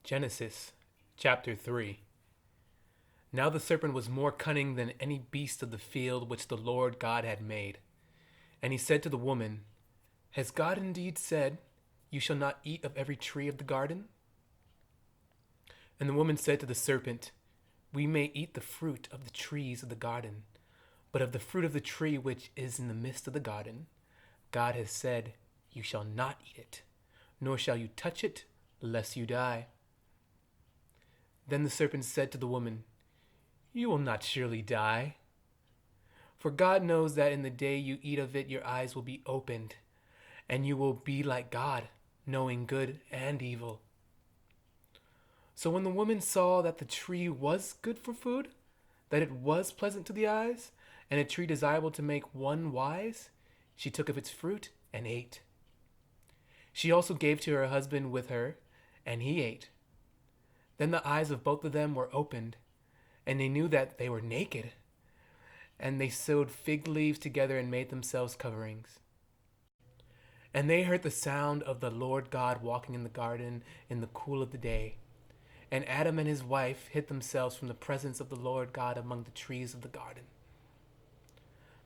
Genesis chapter 3. Now the serpent was more cunning than any beast of the field which the Lord God had made. And he said to the woman, Has God indeed said, You shall not eat of every tree of the garden? And the woman said to the serpent, We may eat the fruit of the trees of the garden, but of the fruit of the tree which is in the midst of the garden, God has said, You shall not eat it, nor shall you touch it, lest you die. Then the serpent said to the woman, You will not surely die. For God knows that in the day you eat of it, your eyes will be opened, and you will be like God, knowing good and evil. So when the woman saw that the tree was good for food, that it was pleasant to the eyes, and a tree desirable to make one wise, she took of its fruit and ate. She also gave to her husband with her, and he ate. Then the eyes of both of them were opened, and they knew that they were naked. And they sewed fig leaves together and made themselves coverings. And they heard the sound of the Lord God walking in the garden in the cool of the day. And Adam and his wife hid themselves from the presence of the Lord God among the trees of the garden.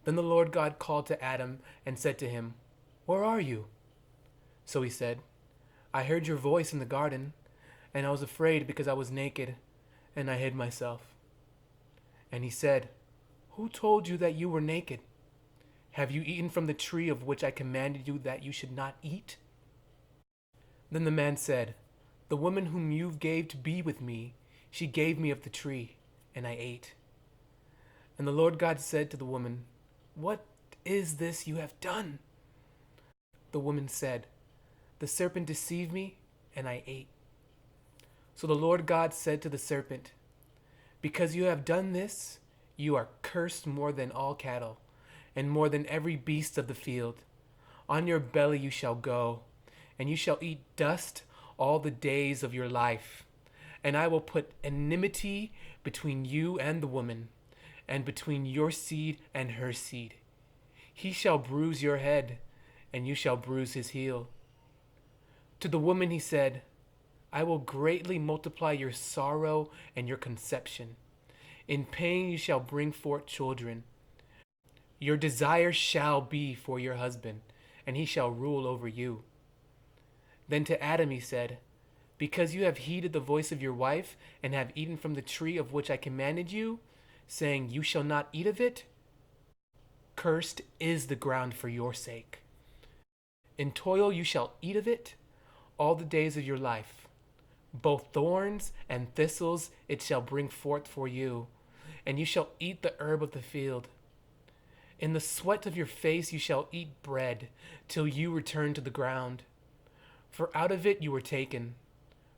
Then the Lord God called to Adam and said to him, Where are you? So he said, I heard your voice in the garden, and I was afraid because I was naked, and I hid myself. And he said, Who told you that you were naked? Have you eaten from the tree of which I commanded you that you should not eat? Then the man said, The woman whom you gave to be with me, she gave me of the tree, and I ate. And the Lord God said to the woman, What is this you have done? The woman said, The serpent deceived me, and I ate. So the Lord God said to the serpent, Because you have done this, you are cursed more than all cattle, and more than every beast of the field. On your belly you shall go, and you shall eat dust all the days of your life. And I will put enmity between you and the woman, and between your seed and her seed. He shall bruise your head, and you shall bruise his heel. To the woman he said, I will greatly multiply your sorrow and your conception. In pain you shall bring forth children. Your desire shall be for your husband, and he shall rule over you. Then to Adam he said, Because you have heeded the voice of your wife, and have eaten from the tree of which I commanded you, saying, You shall not eat of it, cursed is the ground for your sake. In toil you shall eat of it all the days of your life. Both thorns and thistles it shall bring forth for you, and you shall eat the herb of the field. In the sweat of your face you shall eat bread, till you return to the ground. For out of it you were taken.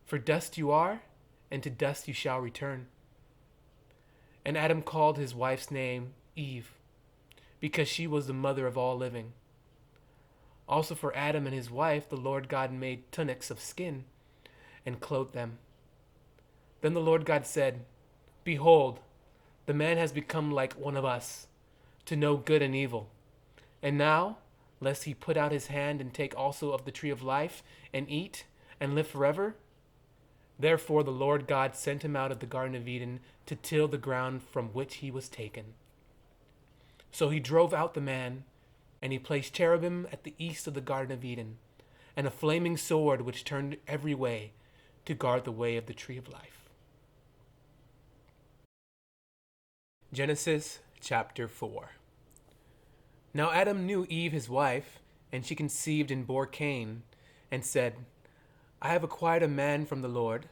For dust you are, and to dust you shall return. And Adam called his wife's name Eve, because she was the mother of all living. Also for Adam and his wife the Lord God made tunics of skin, and clothed them. Then the Lord God said, Behold, the man has become like one of us, to know good and evil. And now, lest he put out his hand and take also of the tree of life, and eat, and live forever. Therefore the Lord God sent him out of the Garden of Eden to till the ground from which he was taken. So he drove out the man, and he placed cherubim at the east of the Garden of Eden, and a flaming sword which turned every way, to guard the way of the tree of life. Genesis chapter 4. Now Adam knew Eve his wife, and she conceived and bore Cain, and said, I have acquired a man from the Lord.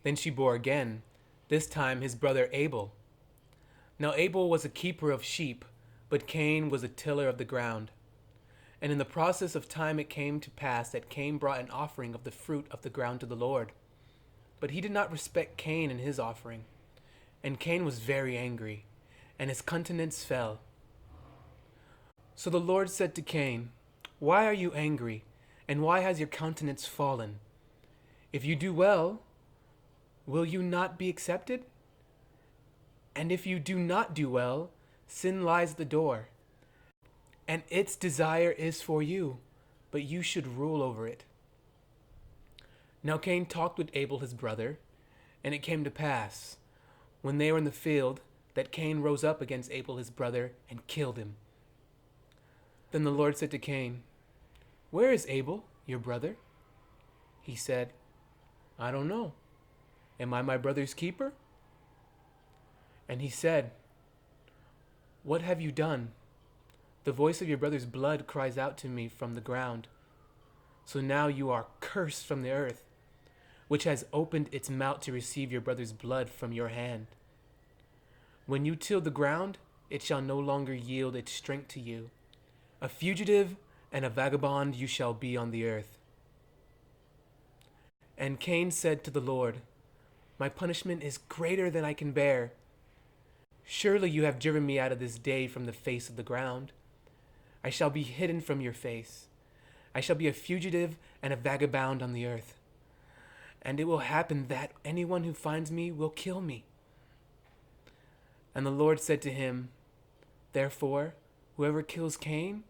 Then she bore again, this time his brother Abel. Now Abel was a keeper of sheep, but Cain was a tiller of the ground. And in the process of time it came to pass that Cain brought an offering of the fruit of the ground to the Lord. But he did not respect Cain and his offering. And Cain was very angry, and his countenance fell. So the Lord said to Cain, Why are you angry, and why has your countenance fallen? If you do well, will you not be accepted? And if you do not do well, sin lies at the door, and its desire is for you, but you should rule over it. Now Cain talked with Abel his brother, and it came to pass, when they were in the field, that Cain rose up against Abel his brother and killed him. Then the Lord said to Cain, "Where is Abel, your brother?" He said, "I don't know. Am I my brother's keeper?" And he said, "What have you done? The voice of your brother's blood cries out to me from the ground. So now you are cursed from the earth, which has opened its mouth to receive your brother's blood from your hand. When you till the ground, it shall no longer yield its strength to you. A fugitive and a vagabond you shall be on the earth." And Cain said to the Lord, "My punishment is greater than I can bear. Surely you have driven me out of this day from the face of the ground. I shall be hidden from your face. I shall be a fugitive and a vagabond on the earth. And it will happen that anyone who finds me will kill me." And the Lord said to him, "Therefore, whoever kills Cain,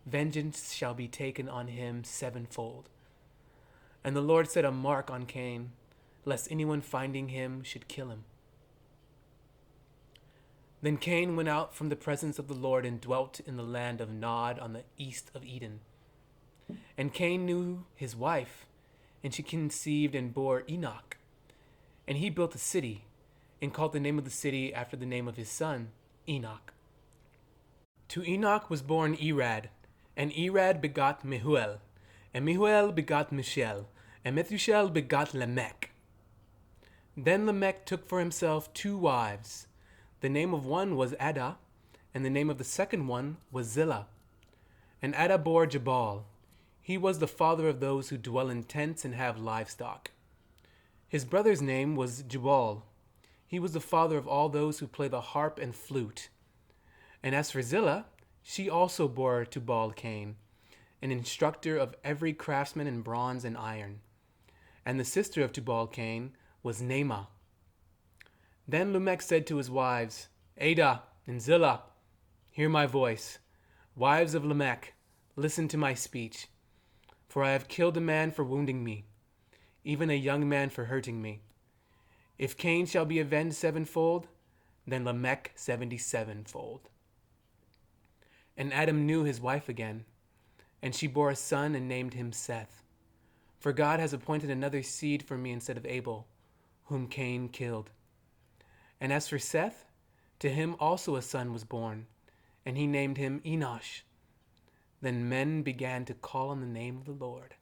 vengeance shall be taken on him sevenfold." And the Lord set a mark on Cain, lest anyone finding him should kill him. Then Cain went out from the presence of the Lord and dwelt in the land of Nod on the east of Eden. And Cain knew his wife, and she conceived and bore Enoch. And he built a city, and called the name of the city after the name of his son, Enoch. To Enoch was born Irad, and Irad begot Mehuel, and Mehuel begot Mishael, and Methushael begot Lamech. Then Lamech took for himself 2 wives. The name of one was Ada, and the name of the second one was Zillah. And Ada bore Jabal. He was the father of those who dwell in tents and have livestock. His brother's name was Jubal. He was the father of all those who play the harp and flute. And as for Zillah, she also bore Tubal Cain, an instructor of every craftsman in bronze and iron. And the sister of Tubal Cain was Naamah. Then Lamech said to his wives, "Ada and Zillah, hear my voice. Wives of Lamech, listen to my speech. For I have killed a man for wounding me, even a young man for hurting me. If Cain shall be avenged sevenfold, then Lamech 77-fold." And Adam knew his wife again, and she bore a son and named him Seth. For God has appointed another seed for me instead of Abel, whom Cain killed. And as for Seth, to him also a son was born, and he named him Enosh. Then men began to call on the name of the Lord.